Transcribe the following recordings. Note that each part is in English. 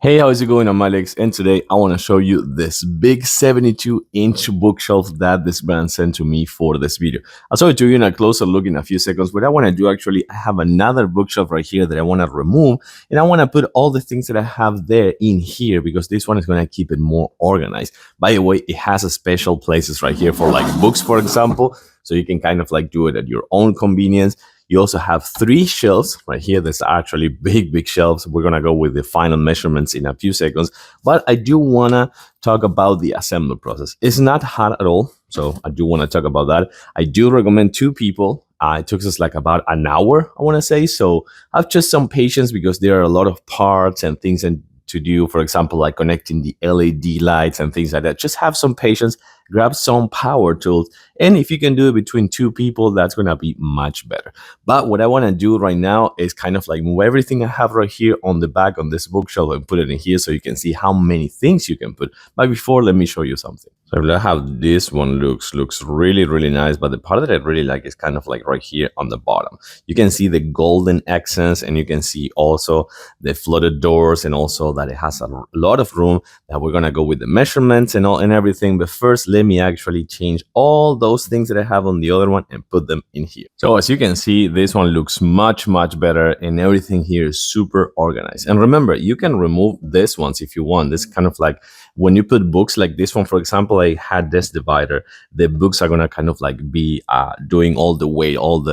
Hey, how's it going? I'm Alex, and today I want to show you this big 72-inch bookshelf that this brand sent to me for this video. I'll show it to you in a closer look in a few seconds. What I want to do actually, I have another bookshelf right here that I want to remove, and I want to put all the things that I have there in here because this one is going to keep it more organized. By the way, it has a special places right here for like books, for example, so you can kind of like do it at your own convenience. You also have 3 shelves right here. There's actually big shelves. We're going to go with the final measurements in a few seconds. But I do want to talk about the assembly process. It's not hard at all. So I do want to talk about that. I do recommend 2 people. It took us like about an hour, I want to say. So have just some patience because there are a lot of parts and things to do. For example, like connecting the LED lights and things like that. Just have some patience. Grab some power tools, and if you can do it between 2 people, that's going to be much better. But what I want to do right now is kind of like move everything I have right here on the back on this bookshelf and put it in here so you can see how many things you can put. But before, let me show you something. So I have this one looks really nice, but the part that I really like is kind of like right here on the bottom. You can see the golden accents, and you can see also the flooded doors, and also that it has a lot of room that we're going to go with the measurements and all and everything. But first, let me actually change all those things that I have on the other one and put them in here. So as you can see, this one looks much better, and everything here is super organized. And remember, you can remove this ones if you want. This kind of like when you put books like this one, for example, I had this divider. The books are gonna kind of like be doing all the weight, all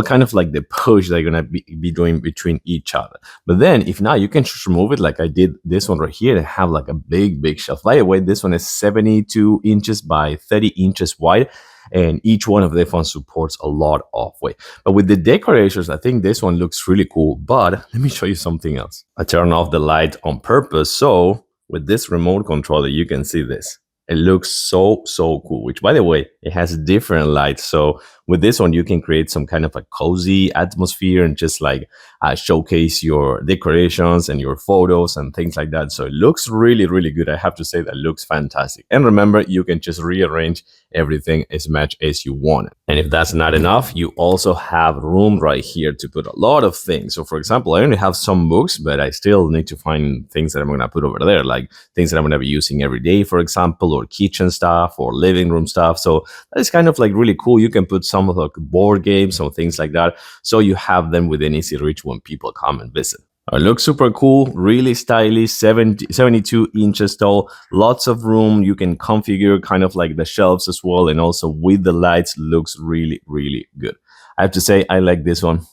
kind of like the push they're gonna be doing between each other. But then if not, you can just remove it like I did this one right here and have like a big shelf. By the way, this one is 72 inches by 30 inches wide, and each one of the ones supports a lot of weight. But with the decorations, I think this one looks really cool. But let me show you something else. I turn off the light on purpose, so with this remote controller, you can see this. It looks so cool, which by the way, it has different lights. So with this one, you can create some kind of a cozy atmosphere and just like showcase your decorations and your photos and things like that. So it looks really good. I have to say that looks fantastic. And remember, you can just rearrange everything as much as you want. And if that's not enough, you also have room right here to put a lot of things. So for example, I only have some books, but I still need to find things that I'm going to put over there, like things that I'm going to be using every day, for example, or kitchen stuff or living room stuff. So that is kind of like really cool. You can put some of the board games or things like that, so you have them within easy reach when people come and visit. It looks super cool, really stylish, 72 inches tall, lots of room. You can configure kind of like the shelves as well, and also with the lights, looks really good. I have to say, I like this one.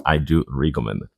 I do recommend it.